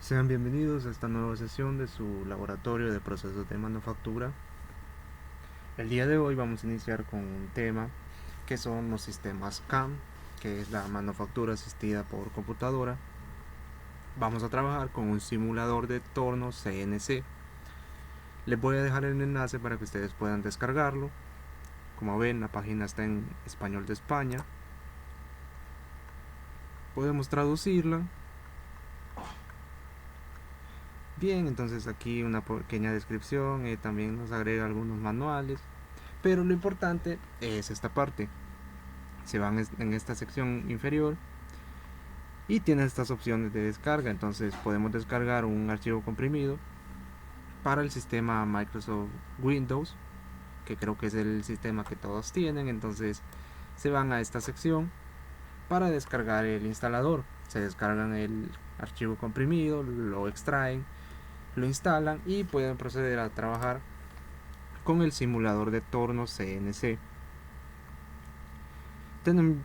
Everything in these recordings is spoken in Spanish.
Sean bienvenidos a esta nueva sesión de su laboratorio de procesos de manufactura. El día de hoy vamos a iniciar con un tema que son los sistemas CAM, que es la manufactura asistida por computadora. Vamos a trabajar con un simulador de torno CNC. Les voy a dejar el enlace para que ustedes puedan descargarlo. Como ven, la página está en español de España. Podemos traducirla. Bien, entonces aquí una pequeña descripción, también nos agrega algunos manuales, pero lo importante es esta parte. Se van en esta sección inferior y tienen estas opciones de descarga. Entonces podemos descargar un archivo comprimido para el sistema Microsoft Windows, que creo que es el sistema que todos tienen. Entonces se van a esta sección para descargar el instalador. Se descargan el archivo comprimido, lo extraen, lo instalan y pueden proceder a trabajar con el simulador de torno CNC.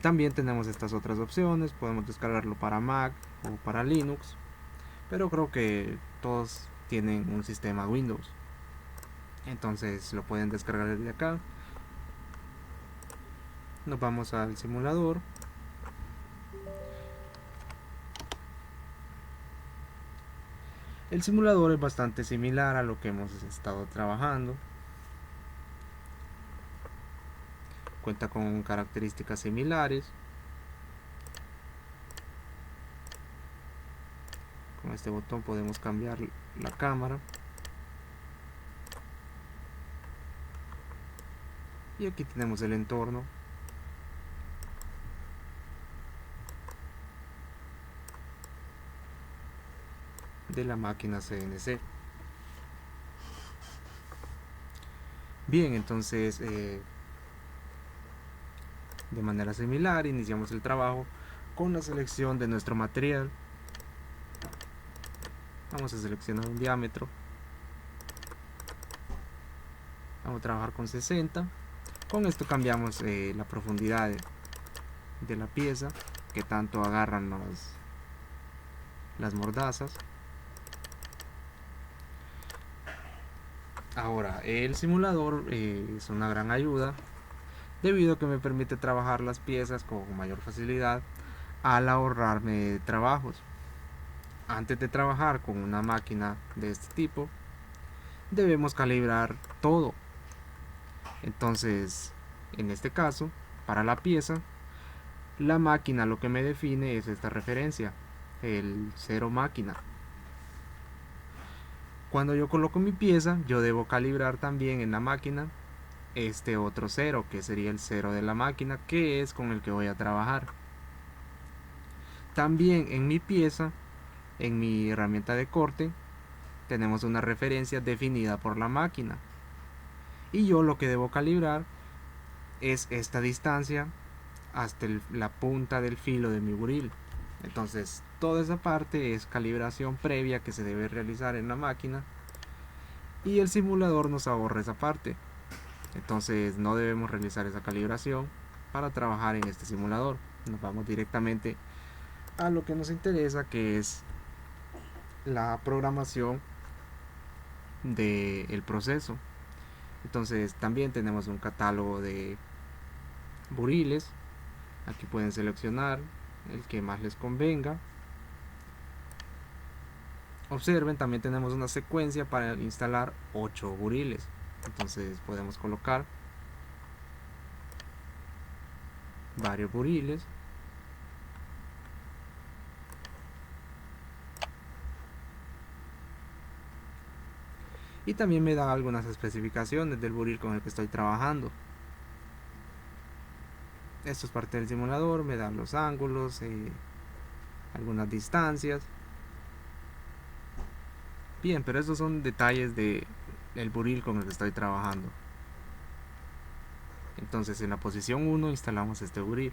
También tenemos estas otras opciones, podemos descargarlo para Mac o para Linux, pero creo que todos tienen un sistema Windows, entonces lo pueden descargar desde acá. Nos vamos al simulador. El simulador es bastante similar a lo que hemos estado trabajando. Cuenta con características similares. Con este botón podemos cambiar la cámara. Y aquí tenemos el entorno. De la máquina CNC. Bien, entonces de manera similar iniciamos el trabajo con la selección de nuestro material. Vamos a seleccionar un diámetro. Vamos a trabajar con 60. Con esto cambiamos la profundidad de la pieza, que tanto agarran las mordazas. Ahora, el simulador es una gran ayuda debido a que me permite trabajar las piezas con mayor facilidad al ahorrarme trabajos. Antes de trabajar con una máquina de este tipo, debemos calibrar todo. Entonces, en este caso, para la pieza, la máquina lo que me define es esta referencia, el 0 máquina. Cuando yo coloco mi pieza, yo debo calibrar también en la máquina este otro 0, que sería el 0 de la máquina, que es con el que voy a trabajar. También en mi pieza, en mi herramienta de corte, tenemos una referencia definida por la máquina. Y yo lo que debo calibrar es esta distancia hasta la punta del filo de mi buril. Entonces toda esa parte es calibración previa que se debe realizar en la máquina y el simulador nos ahorra esa parte. Entonces no debemos realizar esa calibración para trabajar en este simulador. Nos vamos directamente a lo que nos interesa, que es la programación del proceso. Entonces también tenemos un catálogo de buriles. Aquí pueden seleccionar el que más les convenga. Observen, también tenemos una secuencia para instalar 8 buriles. Entonces podemos colocar varios buriles. Y también me da algunas especificaciones del buril con el que estoy trabajando. Esto es parte del simulador, me da los ángulos, algunas distancias. Bien, pero estos son detalles del buril con el que estoy trabajando. Entonces en la posición 1 instalamos este buril.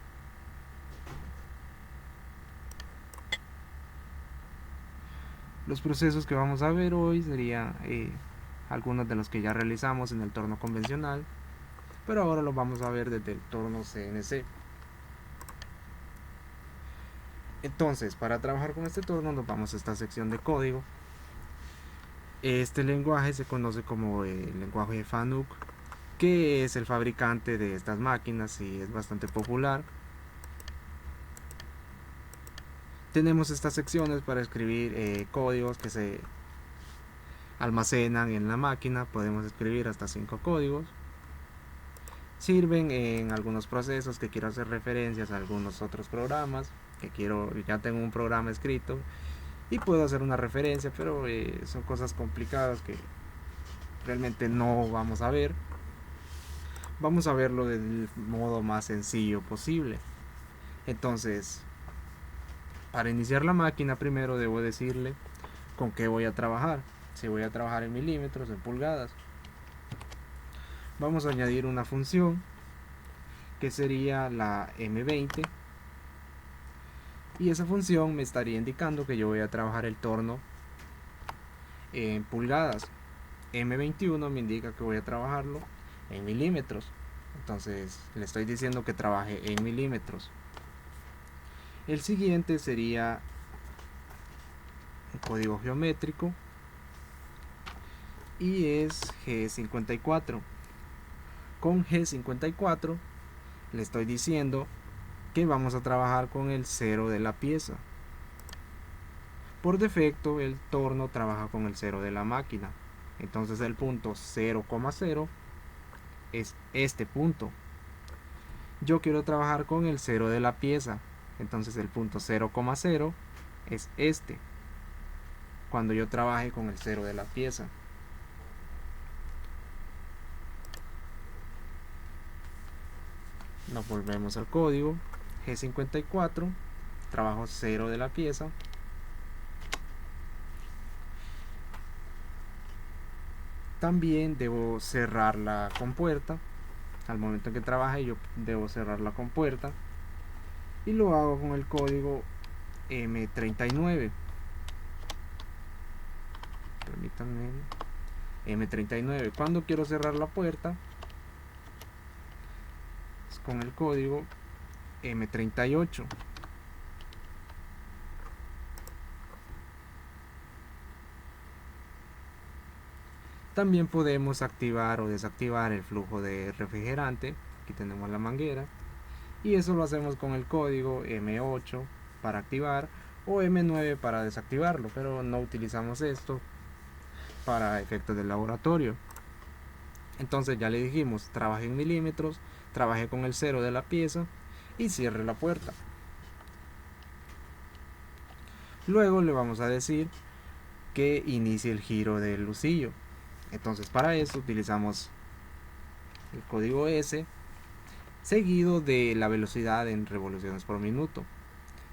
Los procesos que vamos a ver hoy serían algunos de los que ya realizamos en el torno convencional, pero ahora los vamos a ver desde el torno CNC. Entonces, para trabajar con este torno nos vamos a esta sección de código. Este lenguaje se conoce como el lenguaje de Fanuc, que es el fabricante de estas máquinas y es bastante popular. Tenemos estas secciones para escribir códigos que se almacenan en la máquina. Podemos escribir hasta 5 códigos. Sirven en algunos procesos que quiero hacer referencias a algunos otros programas que ya tengo un programa escrito y puedo hacer una referencia, pero son cosas complicadas que realmente no vamos a ver. Vamos a verlo del modo más sencillo posible. Entonces, para iniciar la máquina primero debo decirle con qué voy a trabajar. Si voy a trabajar en milímetros, en pulgadas. Vamos a añadir una función que sería la M20, y esa función me estaría indicando que yo voy a trabajar el torno en pulgadas. M21 me indica que voy a trabajarlo en milímetros, entonces le estoy diciendo que trabaje en milímetros. El siguiente sería un código geométrico y es G54. Con G54 le estoy diciendo que vamos a trabajar con el 0 de la pieza. Por defecto el torno trabaja con el 0 de la máquina, entonces el punto 0,0 es este punto. Yo quiero trabajar con el 0 de la pieza, entonces el punto 0,0 es este, cuando yo trabaje con el 0 de la pieza. Nos volvemos al código. G54, trabajo 0 de la pieza. También debo cerrar la compuerta. Al momento en que trabaje yo debo cerrar la compuerta, y lo hago con el código M39. Permítanme. M39. Cuando quiero cerrar la puerta es con el código M38. También podemos activar o desactivar el flujo de refrigerante. Aquí tenemos la manguera, y eso lo hacemos con el código M8 para activar o M9 para desactivarlo, pero no utilizamos esto para efectos del laboratorio. Entonces ya le dijimos, trabaje en milímetros, trabaje con el 0 de la pieza y cierre la puerta. Luego le vamos a decir que inicie el giro del lucillo. Entonces para eso utilizamos el código S seguido de la velocidad en revoluciones por minuto.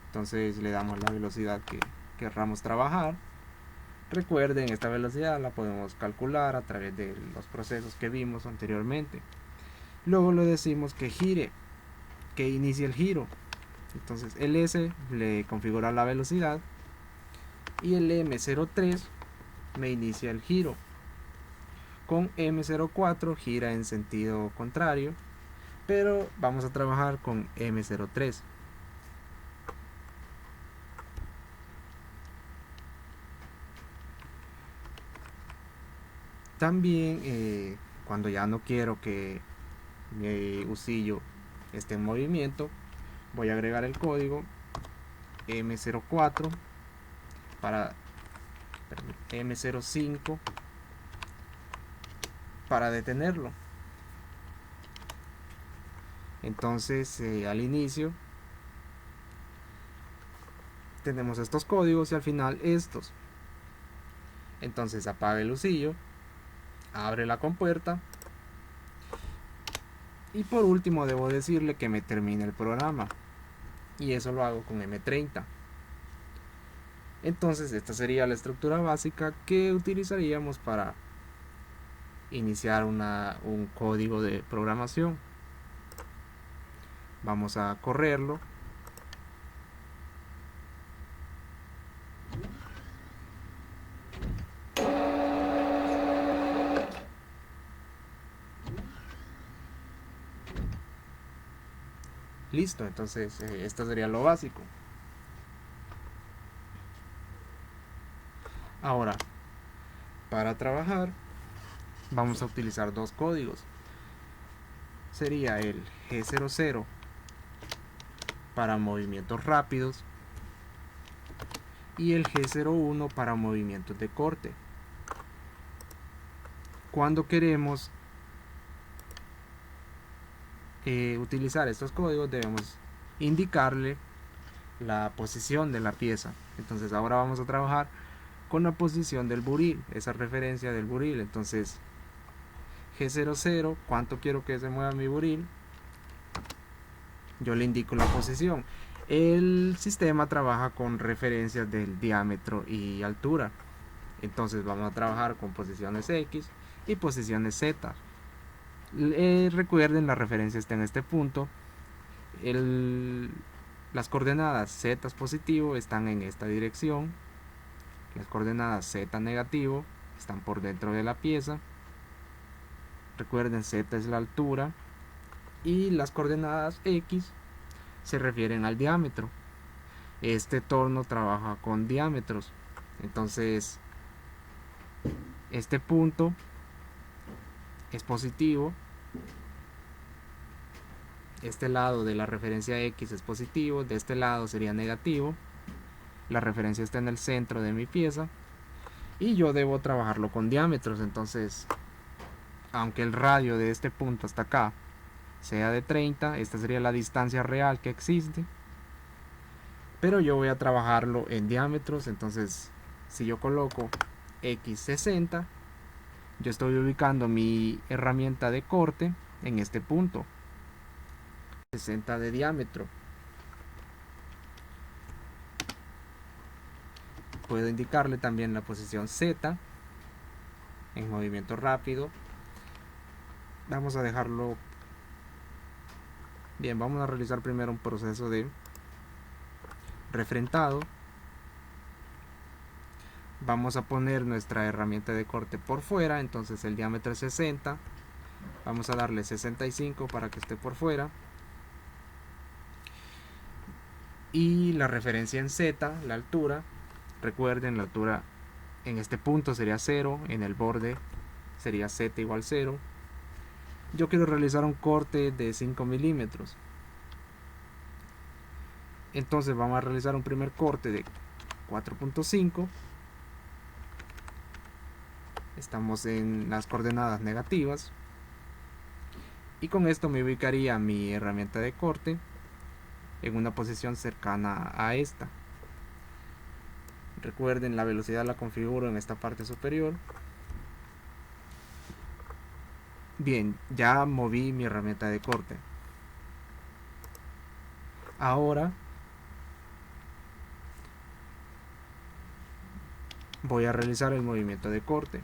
Entonces le damos la velocidad que querramos trabajar. Recuerden, esta velocidad la podemos calcular a través de los procesos que vimos anteriormente. Luego le decimos que gire, que inicie el giro. Entonces el S le configura la velocidad y el M03 me inicia el giro. Con M04 gira en sentido contrario, pero vamos a trabajar con M03. También cuando ya no quiero que mi husillo esté en movimiento, voy a agregar el código M04 para M05 para detenerlo. Entonces al inicio tenemos estos códigos y al final estos. Entonces apaga el husillo, abre la compuerta, y por último debo decirle que me termine el programa, y eso lo hago con M30. Entonces esta sería la estructura básica que utilizaríamos para iniciar un código de programación. Vamos a correrlo. Listo, entonces esto sería lo básico. Ahora, para trabajar vamos a utilizar dos códigos. Sería el G00 para movimientos rápidos y el G01 para movimientos de corte. Cuando queremos utilizar estos códigos, debemos indicarle la posición de la pieza. Entonces ahora vamos a trabajar con la posición del buril, esa referencia del buril. Entonces G00, cuánto quiero que se mueva mi buril, yo le indico la posición. El sistema trabaja con referencias del diámetro y altura, entonces vamos a trabajar con posiciones X y posiciones Z. Recuerden, la referencia está en este punto. Las coordenadas Z positivo están en esta dirección, las coordenadas Z negativo están por dentro de la pieza. Recuerden, Z es la altura y las coordenadas X se refieren al diámetro. Este torno trabaja con diámetros, entonces este punto es positivo, este lado de la referencia X es positivo, de este lado sería negativo. La referencia está en el centro de mi pieza y yo debo trabajarlo con diámetros. Entonces, aunque el radio de este punto hasta acá sea de 30, esta sería la distancia real que existe, pero yo voy a trabajarlo en diámetros. Entonces, si yo coloco X60, yo estoy ubicando mi herramienta de corte en este punto, 60 de diámetro. Puedo indicarle también la posición Z en movimiento rápido. Vamos a dejarlo bien. Vamos a realizar primero un proceso de refrentado. Vamos a poner nuestra herramienta de corte por fuera, entonces el diámetro es 60. Vamos a darle 65 para que esté por fuera. Y la referencia en Z, la altura, recuerden, la altura en este punto sería 0, en el borde sería Z igual 0. Yo quiero realizar un corte de 5 milímetros. Entonces vamos a realizar un primer corte de 4.5. Estamos en las coordenadas negativas. Y con esto me ubicaría mi herramienta de corte en una posición cercana a esta. Recuerden, la velocidad la configuro en esta parte superior. Bien, ya moví mi herramienta de corte. Ahora voy a realizar el movimiento de corte.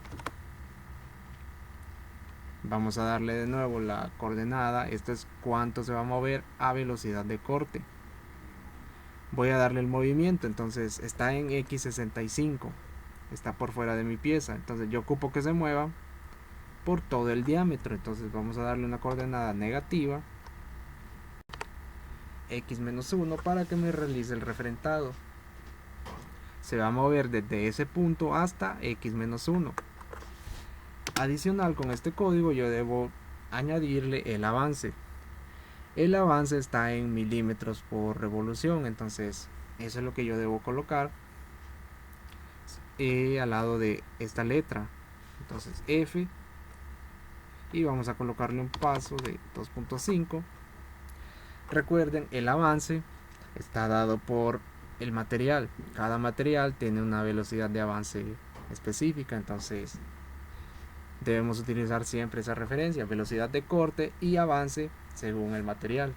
Vamos a darle de nuevo la coordenada. Esto es cuánto se va a mover a velocidad de corte. Voy a darle el movimiento, entonces está en X65, está por fuera de mi pieza, entonces yo ocupo que se mueva por todo el diámetro. Entonces vamos a darle una coordenada negativa, X-1, para que me realice el refrentado. Se va a mover desde ese punto hasta X-1. Adicional, con este código yo debo añadirle el avance. El avance está en milímetros por revolución, entonces eso es lo que yo debo colocar al lado de esta letra. Entonces F, y vamos a colocarle un paso de 2.5. Recuerden, el avance está dado por el material. Cada material tiene una velocidad de avance específica, entonces debemos utilizar siempre esa referencia, velocidad de corte y avance según el material.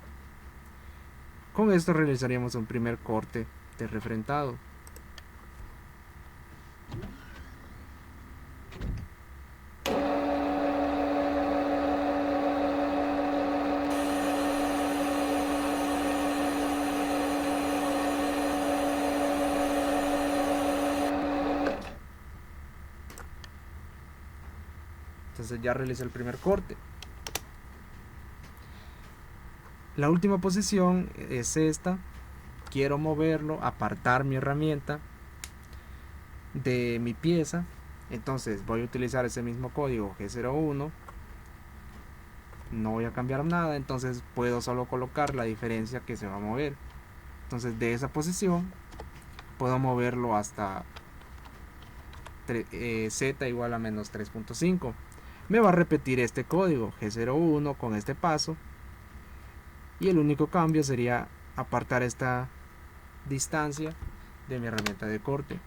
Con esto realizaríamos un primer corte de refrentado. Entonces ya realicé el primer corte. La última posición es esta. Quiero moverlo, apartar mi herramienta. de mi pieza. Entonces voy a utilizar ese mismo código G01, no voy a cambiar nada, entonces puedo solo colocar la diferencia que se va a mover. Entonces de esa posición puedo moverlo hasta z igual a menos 3.5. Me va a repetir este código G01 con este paso, y el único cambio sería apartar esta distancia de mi herramienta de corte.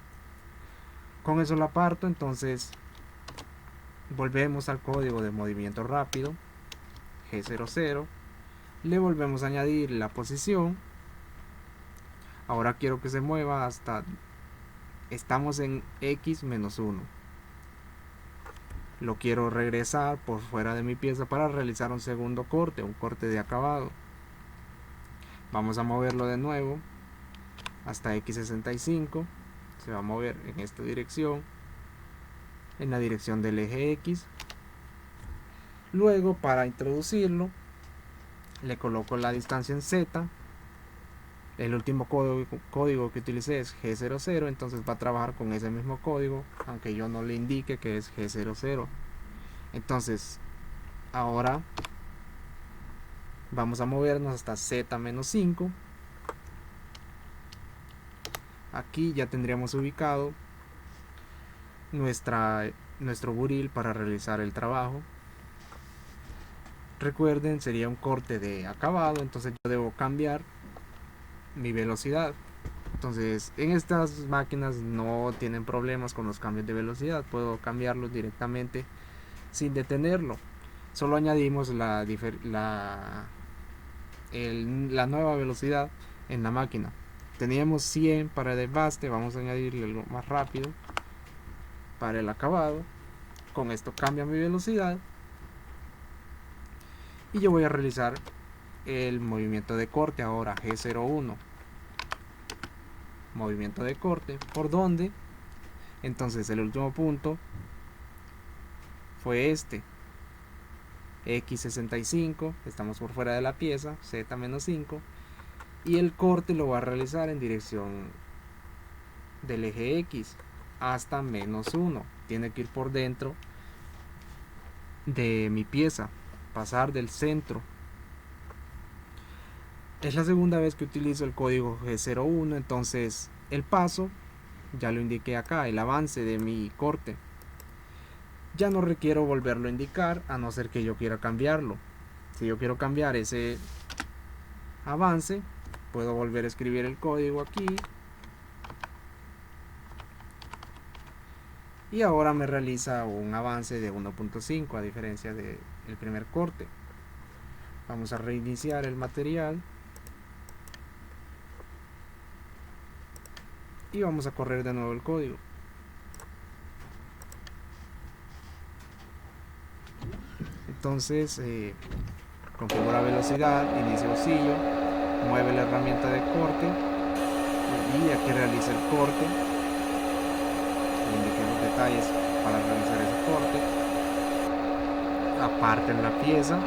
Con eso lo aparto. Entonces volvemos al código de movimiento rápido G00, le volvemos a añadir la posición. Ahora quiero que se mueva hasta, estamos en x menos 1. Lo quiero regresar por fuera de mi pieza para realizar un segundo corte, un corte de acabado. Vamos a moverlo de nuevo hasta x65. Se va a mover en esta dirección, en la dirección del eje X. Luego, para introducirlo, le coloco la distancia en Z. El último código que utilicé es G00, entonces va a trabajar con ese mismo código, aunque yo no le indique que es G00. Entonces, ahora vamos a movernos hasta Z-5. Aquí ya tendríamos ubicado nuestro buril para realizar el trabajo. Recuerden, sería un corte de acabado, entonces yo debo cambiar mi velocidad. Entonces en estas máquinas no tienen problemas con los cambios de velocidad, puedo cambiarlos directamente sin detenerlo. Solo añadimos la nueva velocidad en la máquina. Teníamos 100 para el desbaste, vamos a añadirle algo más rápido para el acabado. Con esto cambia mi velocidad y yo voy a realizar el movimiento de corte ahora, G01. Movimiento de corte, ¿por dónde? Entonces el último punto fue este, X65, estamos por fuera de la pieza, Z-5, y el corte lo va a realizar en dirección del eje X hasta -1. Tiene que ir por dentro de mi pieza, pasar del centro. Es la segunda vez que utilizo el código G01, entonces el paso ya lo indiqué acá, el avance de mi corte. Ya no requiero volverlo a indicar, a no ser que yo quiera cambiarlo. Si yo quiero cambiar ese avance, puedo volver a escribir el código aquí. Y ahora me realiza un avance de 1.5 a diferencia del primer corte. Vamos a reiniciar el material. Y vamos a correr de nuevo el código. Entonces, configura velocidad, inicia bolsillo, mueve la herramienta de corte y aquí realiza el corte. Indique los detalles para realizar ese corte. Aparten la pieza,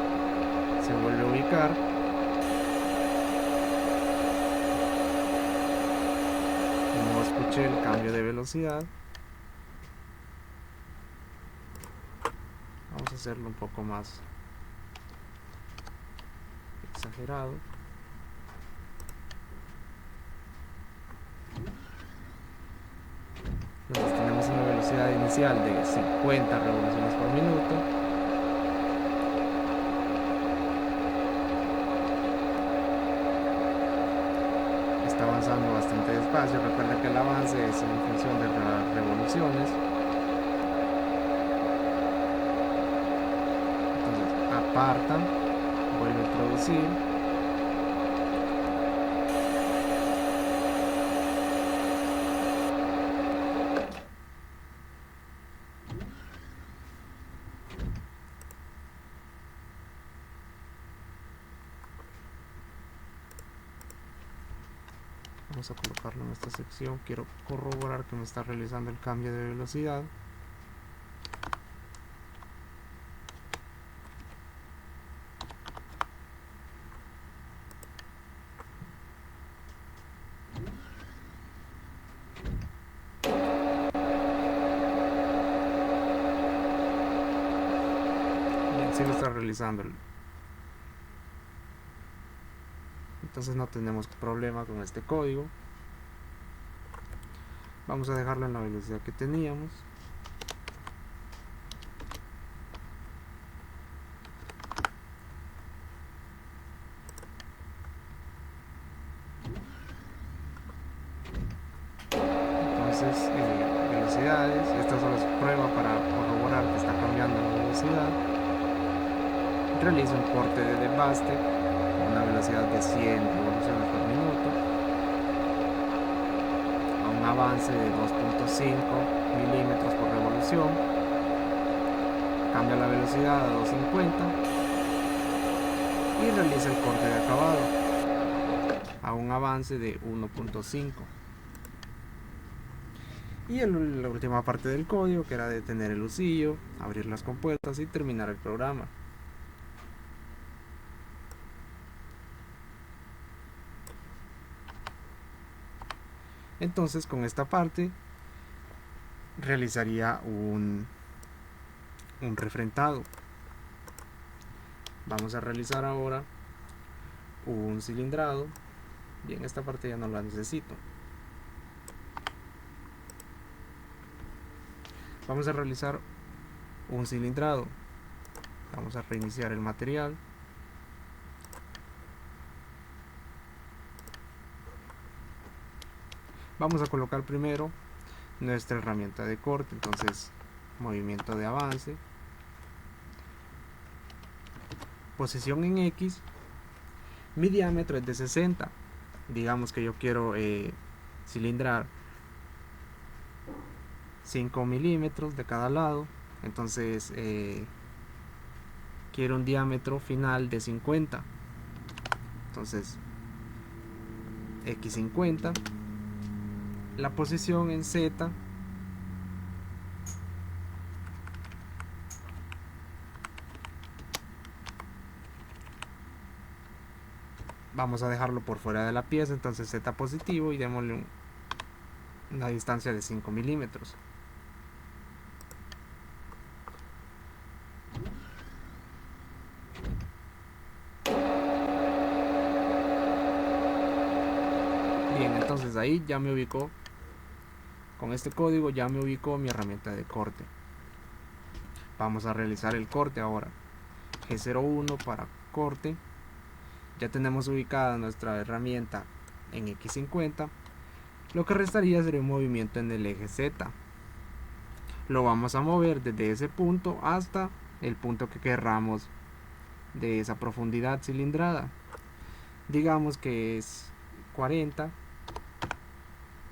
se vuelve a ubicar. No escuché el cambio de velocidad. Vamos a hacerlo un poco más exagerado. Entonces tenemos una velocidad inicial de 50 revoluciones por minuto. Está avanzando bastante despacio. Recuerda que el avance es en función de las revoluciones. Entonces aparta, vuelve a introducir. Vamos a colocarlo en esta sección. Quiero corroborar que me está realizando el cambio de velocidad. sí lo está realizando. Entonces no tenemos problema con este código. Vamos a dejarlo en la velocidad que teníamos. Entonces, velocidades, estas son las pruebas para corroborar que está cambiando la velocidad. Realiza un corte de desbaste a una velocidad de 100 revoluciones por minuto, a un avance de 2.5 milímetros por revolución. Cambia la velocidad a 250 y realiza el corte de acabado a un avance de 1.5. Y la última parte del código, que era detener el usillo, abrir las compuertas y terminar el programa. Entonces con esta parte realizaría un refrentado. Vamos a realizar ahora un cilindrado. Bien, esta parte ya no la necesito. Vamos a realizar un cilindrado. Vamos a reiniciar el material. Vamos a colocar primero nuestra herramienta de corte. Entonces, movimiento de avance, posición en X, mi diámetro es de 60. Digamos que yo quiero cilindrar 5 milímetros de cada lado. Entonces quiero un diámetro final de 50. Entonces X50, la posición en Z, vamos a dejarlo por fuera de la pieza. Entonces Z positivo y démosle una distancia de 5 milímetros. Bien, entonces ahí ya me ubicó, con este código ya me ubicó mi herramienta de corte. Vamos a realizar el corte ahora. G01 para corte. Ya tenemos ubicada nuestra herramienta en X50. Lo que restaría sería un movimiento en el eje Z. Lo vamos a mover desde ese punto hasta el punto que querramos de esa profundidad cilindrada. Digamos que es 40.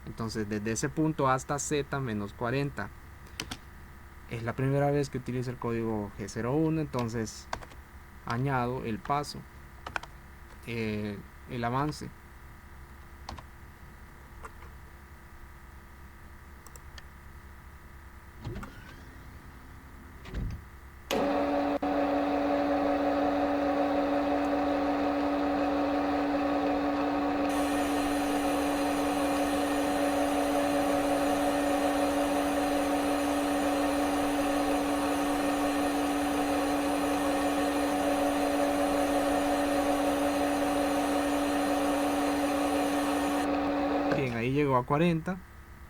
Entonces desde ese punto hasta Z menos 40. Es la primera vez que utilizo el código G01, entonces añado el paso, el avance. Bien, ahí llegó a 40.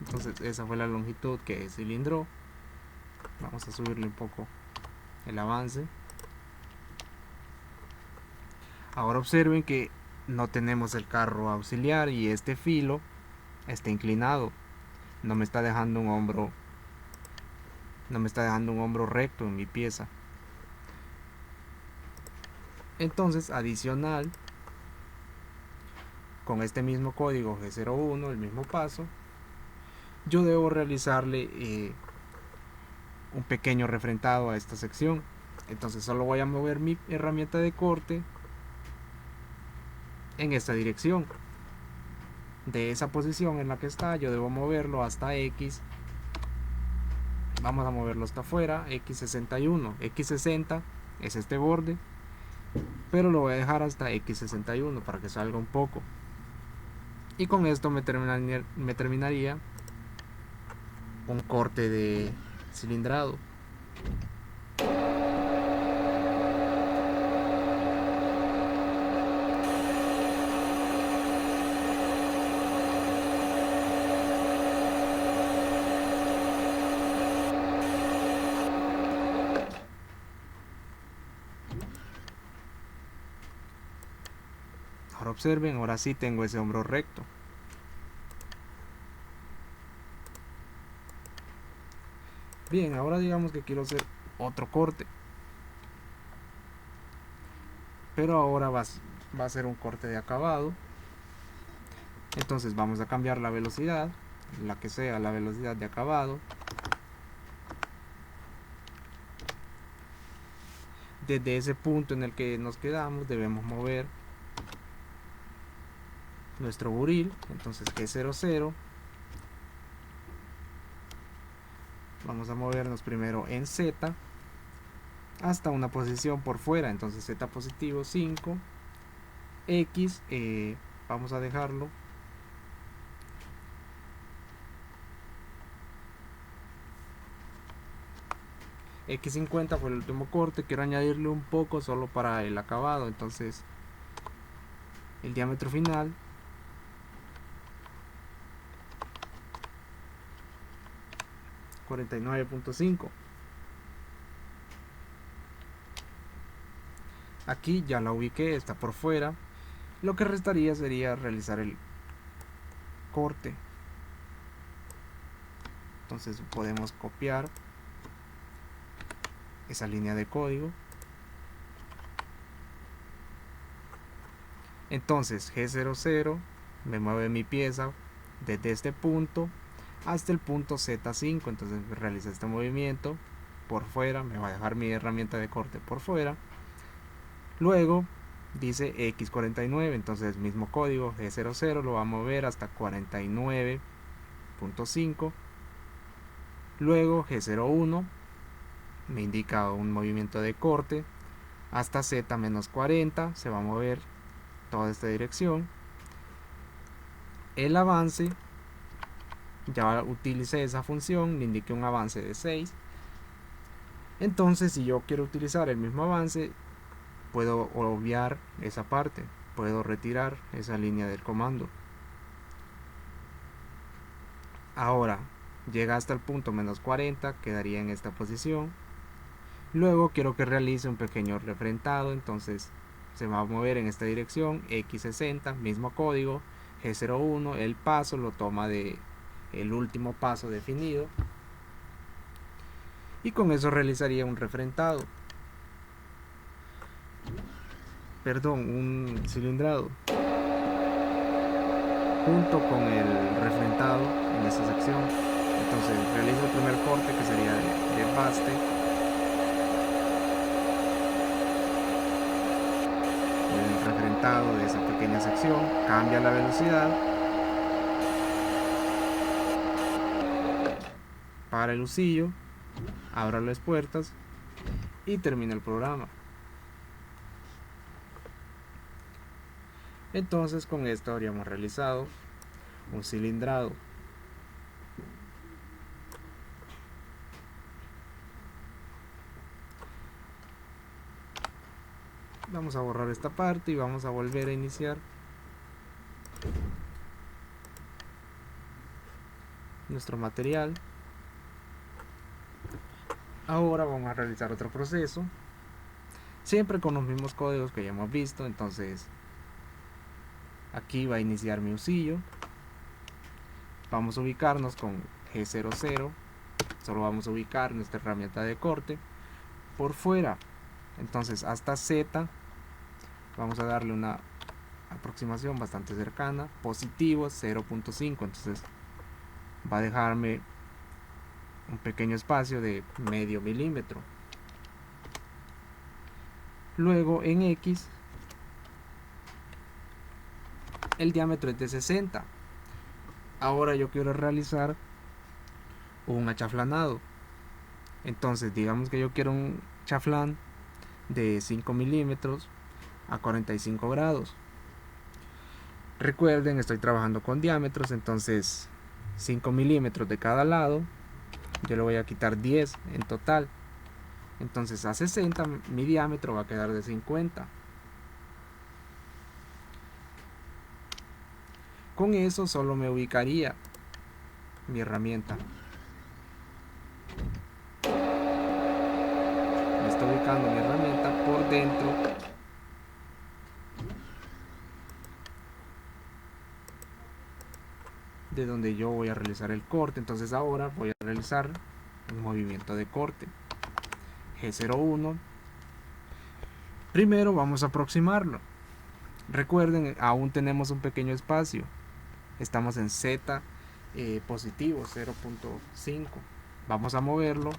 Entonces esa fue la longitud que cilindró. Vamos a subirle un poco el avance. Ahora observen que no tenemos el carro auxiliar y este filo está inclinado. No me está dejando un hombro, recto en mi pieza. Entonces, adicional, con este mismo código G01, el mismo paso, yo debo realizarle un pequeño refrentado a esta sección. Entonces solo voy a mover mi herramienta de corte en esta dirección. De esa posición en la que está, yo debo moverlo hasta X. Vamos a moverlo hasta afuera, X61. X60 es este borde, pero lo voy a dejar hasta X61 para que salga un poco. Y con esto me terminaría un corte de cilindrado. observen, ahora sí tengo ese hombro recto. Bien, ahora digamos que quiero hacer otro corte, pero ahora va a ser un corte de acabado. Entonces vamos a cambiar la velocidad, la que sea la velocidad de acabado. Desde ese punto en el que nos quedamos debemos mover nuestro buril. Entonces G00, vamos a movernos primero en Z hasta una posición por fuera. Entonces Z positivo 5, X vamos a dejarlo X50 fue el último corte. Quiero añadirle un poco solo para el acabado. Entonces el diámetro final $49.5. Aquí ya la ubiqué, está por fuera. Lo que restaría sería realizar el corte. Entonces podemos copiar esa línea de código. Entonces G00 me mueve mi pieza desde este punto hasta el punto Z5. Entonces realiza este movimiento por fuera, me va a dejar mi herramienta de corte por fuera. Luego dice X49, entonces mismo código, G00 lo va a mover hasta 49.5. Luego G01 me indica un movimiento de corte hasta Z-40, se va a mover toda esta dirección. El avance, ya utilicé esa función, le indiqué un avance de 6. Entonces si yo quiero utilizar el mismo avance, puedo obviar esa parte, puedo retirar esa línea del comando. Ahora llega hasta el punto -40, quedaría en esta posición. Luego quiero que realice un pequeño refrentado, entonces se va a mover en esta dirección, X60, mismo código, G01, el paso lo toma de el último paso definido, y con eso realizaría un refrentado, un cilindrado, junto con el refrentado en esta sección. Entonces realizo el primer corte, que sería de baste, el refrentado de esa pequeña sección, cambia la velocidad, para el usillo, abra las puertas y termina el programa. Entonces con esto habríamos realizado un cilindrado. Vamos a borrar esta parte y vamos a volver a iniciar nuestro material. Ahora vamos a realizar otro proceso, siempre con los mismos códigos que ya hemos visto. Entonces aquí va a iniciar mi usillo, vamos a ubicarnos con G00, solo vamos a ubicar nuestra herramienta de corte por fuera. Entonces hasta Z vamos a darle una aproximación bastante cercana, positivo 0.5, entonces va a dejarme un pequeño espacio de medio milímetro. Luego en X el diámetro es de 60. Ahora yo quiero realizar un achaflanado. Entonces digamos que yo quiero un chaflán de 5 milímetros a 45 grados. Recuerden, estoy trabajando con diámetros, entonces 5 milímetros de cada lado, yo le voy a quitar 10 en total. Entonces a 60 mi diámetro va a quedar de 50. Con eso solo me ubicaría mi herramienta. Me está ubicando mi herramienta por dentro de donde yo voy a realizar el corte. Entonces ahora voy a realizar un movimiento de corte. G01. Primero vamos a aproximarlo. Recuerden, aún tenemos un pequeño espacio. Estamos en Z positivo 0.5. Vamos a moverlo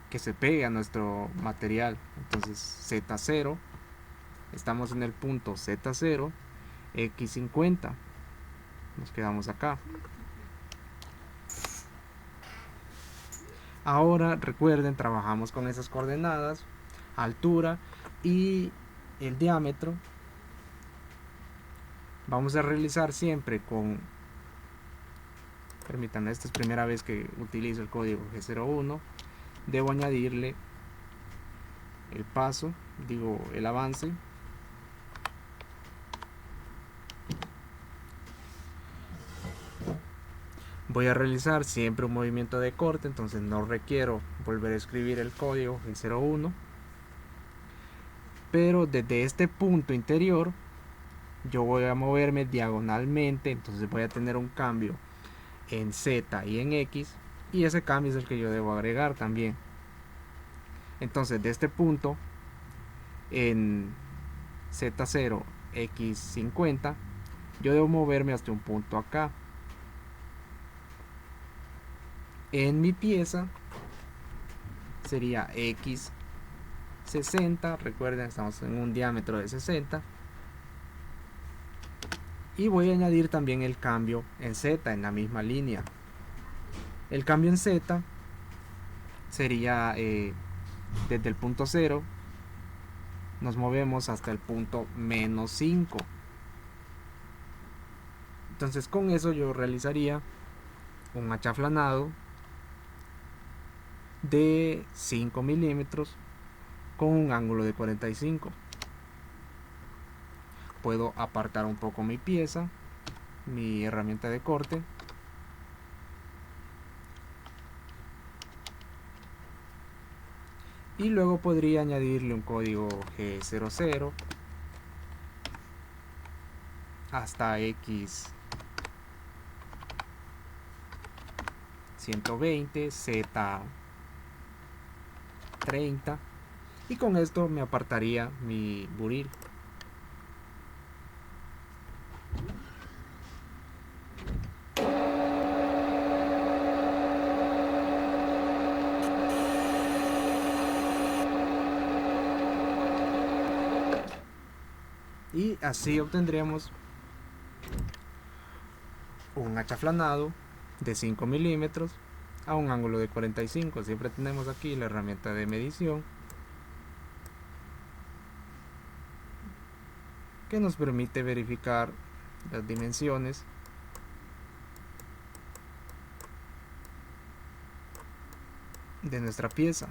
que se pegue a nuestro material. Entonces Z0. Estamos en el punto Z0, X50. Nos quedamos acá. Ahora recuerden, trabajamos con esas coordenadas, altura y el diámetro. Vamos a realizar siempre con, permítanme, esta es primera vez que utilizo el código G01. Debo añadirle el paso, digo el avance. Voy a realizar siempre un movimiento de corte, entonces no requiero volver a escribir el código G01. Pero desde este punto interior yo voy a moverme diagonalmente, entonces voy a tener un cambio en Z y en X, y ese cambio es el que yo debo agregar también. Entonces de este punto en Z0, X50, yo debo moverme hasta un punto acá. En mi pieza sería X60, recuerden, estamos en un diámetro de 60. Y voy a añadir también el cambio en Z en la misma línea. El cambio en Z sería desde el punto 0 nos movemos hasta el punto -5. Entonces con eso yo realizaría un achaflanado de 5 milímetros con un ángulo de 45. Puedo apartar un poco mi pieza, mi herramienta de corte, y luego podría añadirle un código G00 hasta X120, Z30, y con esto me apartaría mi buril. Y así obtendríamos un achaflanado de 5 milímetros a un ángulo de 45. Siempre tenemos aquí la herramienta de medición que nos permite verificar las dimensiones de nuestra pieza.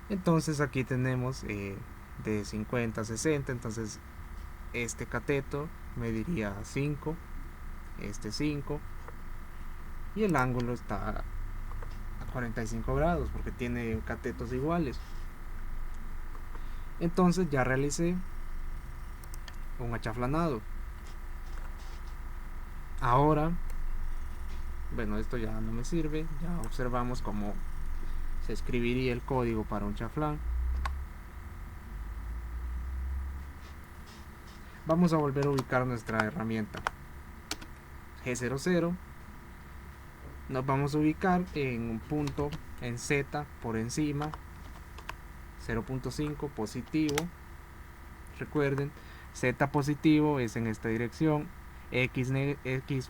Entonces aquí tenemos de 50 a 60, entonces este cateto mediría 5, este 5, y el ángulo está a 45 grados porque tiene catetos iguales. Entonces ya realicé un achaflanado. Ahora, bueno, esto ya no me sirve, ya observamos cómo se escribiría el código para un chaflán. Vamos a volver a ubicar nuestra herramienta G00. Nos vamos a ubicar en un punto en Z por encima, 0.5 positivo. Recuerden, Z positivo es en esta dirección, X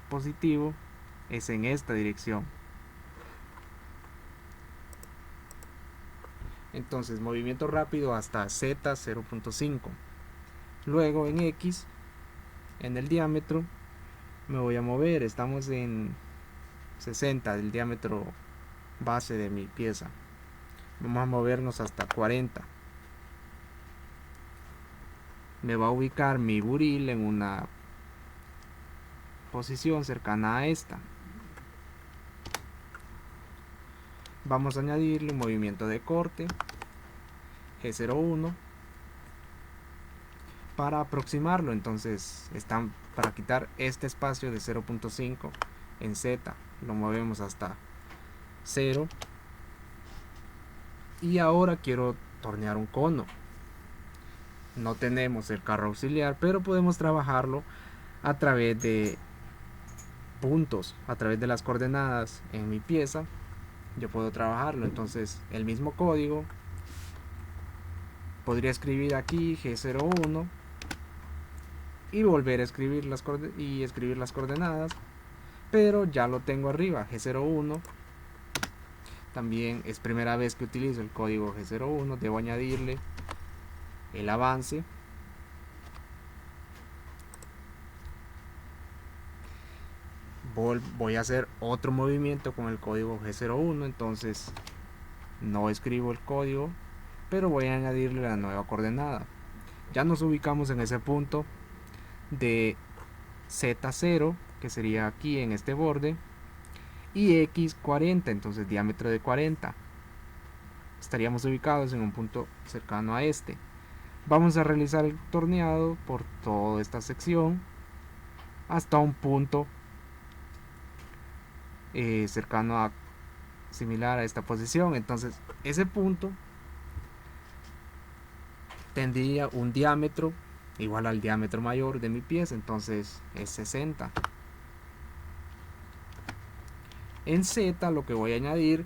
positivo es en esta dirección. Entonces movimiento rápido hasta Z 0.5. Luego en X, en el diámetro, me voy a mover. Estamos en 60 del diámetro base de mi pieza. Vamos a movernos hasta 40. Me va a ubicar mi buril en una posición cercana a esta. vamos a añadirle un movimiento de corte G01 para aproximarlo. Entonces están para quitar este espacio de 0.5 en Z, lo movemos hasta 0. Y ahora quiero tornear un cono. No tenemos el carro auxiliar, pero podemos trabajarlo a través de puntos, a través de las coordenadas en mi pieza. Yo puedo trabajarlo. Entonces el mismo código podría escribir aquí G01 y volver a escribir las coordenadas, pero ya lo tengo arriba, G01. También es primera vez que utilizo el código G01, debo añadirle el avance. Voy a hacer otro movimiento con el código G01, entonces no escribo el código, pero voy a añadirle la nueva coordenada. Ya nos ubicamos en ese punto de Z0, que sería aquí en este borde, y X40, entonces diámetro de 40. Estaríamos ubicados en un punto cercano a este. Vamos a realizar el torneado por toda esta sección hasta un punto cercano a similar a esta posición. Entonces ese punto tendría un diámetro igual al diámetro mayor de mi pieza, entonces es 60. En Z lo que voy a añadir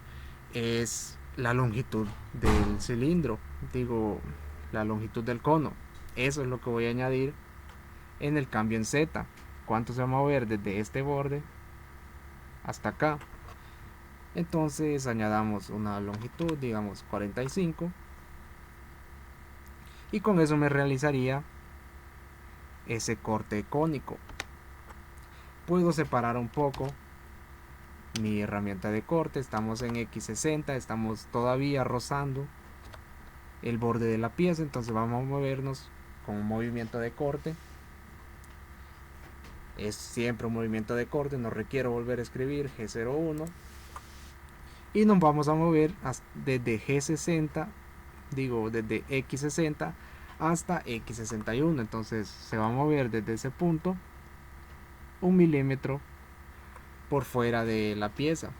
es la longitud del cilindro, digo la longitud del cono. Eso es lo que voy a añadir en el cambio en Z. Cuánto se va a mover desde este borde hasta acá. Entonces añadamos una longitud, digamos 45, y con eso me realizaría ese corte cónico. Puedo separar un poco mi herramienta de corte. Estamos en X60, estamos todavía rozando el borde de la pieza, entonces vamos a movernos con un movimiento de corte. Es siempre un movimiento de corte, no requiero volver a escribir G01, y nos vamos a mover desde G60, digo desde X60 hasta X61. Entonces se va a mover desde ese punto 1 milímetro por fuera de la pieza.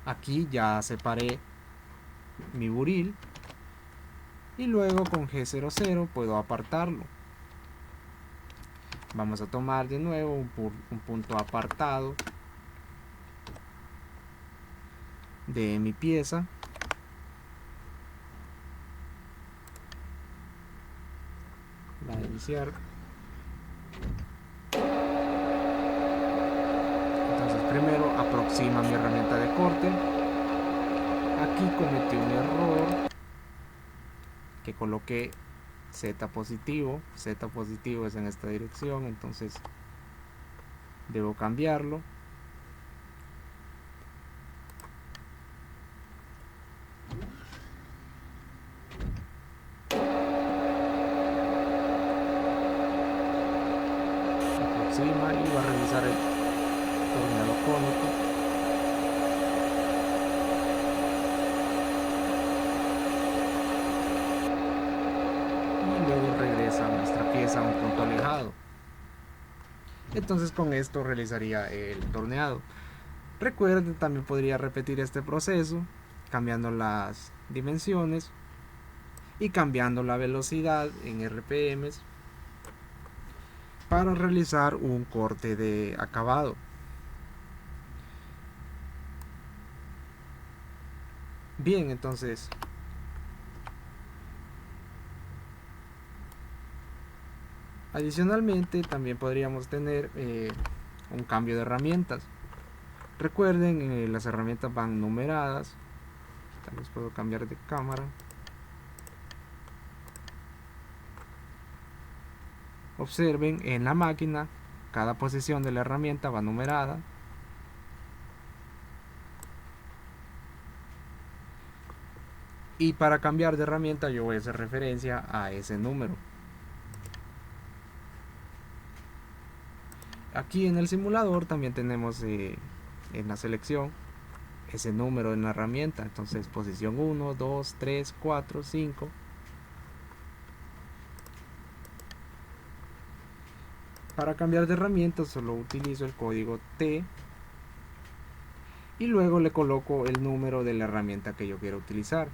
Aquí ya separé mi buril y luego con G00 puedo apartarlo. Vamos a tomar de nuevo un punto apartado de mi pieza. Va a iniciar. Entonces primero aproxima mi herramienta de corte. Aquí cometí un error, que coloqué Z positivo. Z positivo es en esta dirección, entonces debo cambiarlo. Aproxima y va a realizar el torneado cónico. Y luego regresa a nuestra pieza a un punto alejado. Entonces con esto realizaría el torneado. Recuerden, también podría repetir este proceso cambiando las dimensiones y cambiando la velocidad en RPMs para realizar un corte de acabado. Bien, entonces adicionalmente también podríamos tener un cambio de herramientas. Recuerden, las herramientas van numeradas. Tal vez puedo cambiar de cámara. Observen, en la máquina cada posición de la herramienta va numerada. Y para cambiar de herramienta yo voy a hacer referencia a ese número. Aquí en el simulador también tenemos en la selección ese número en la herramienta. Entonces posición 1, 2, 3, 4, 5. Para cambiar de herramienta solo utilizo el código T y luego le coloco el número de la herramienta que yo quiero utilizar.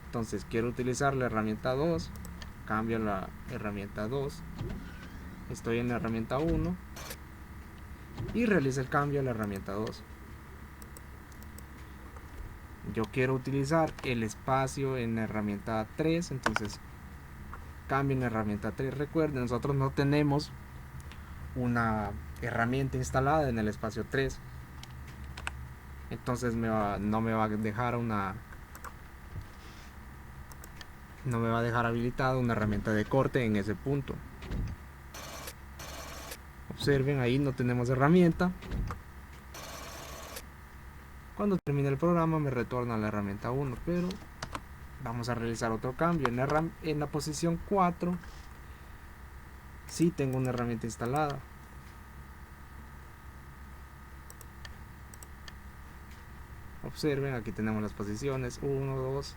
Entonces quiero utilizar la herramienta 2, cambio la herramienta 2, estoy en la herramienta 1 y realizo el cambio a la herramienta 2. Yo quiero utilizar el espacio en la herramienta 3, entonces cambio en la herramienta 3. Recuerden, nosotros no tenemos una herramienta instalada en el espacio 3, entonces no me va a dejar habilitada una herramienta de corte en ese punto. Observen, ahí no tenemos herramienta. Cuando termine el programa me retorna a la herramienta 1, pero vamos a realizar otro cambio. En la posición 4 sí tengo una herramienta instalada. Observen, aquí tenemos las posiciones 1, 2,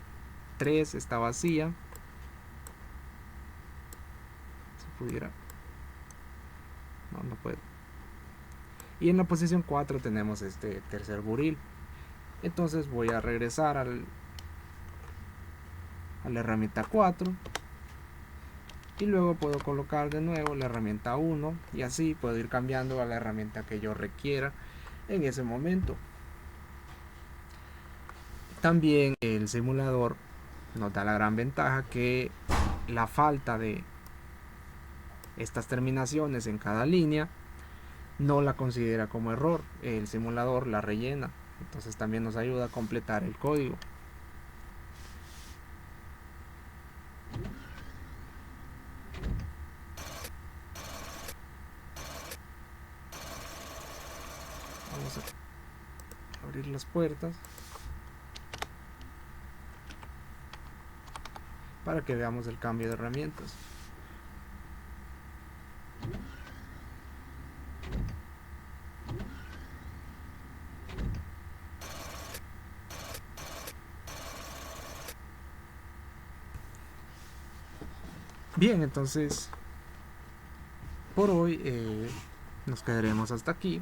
3 está vacía. Si pudiera, no puedo. Y en la posición 4 tenemos este tercer buril. Entonces voy a regresar a la herramienta 4 y luego puedo colocar de nuevo la herramienta 1 y así puedo ir cambiando a la herramienta que yo requiera en ese momento. También el simulador nos da la gran ventaja que la falta de estas terminaciones en cada línea no la considera como error, el simulador la rellena, entonces también nos ayuda a completar el código. Vamos a abrir las puertas para que veamos el cambio de herramientas. Bien, entonces por hoy nos quedaremos hasta aquí.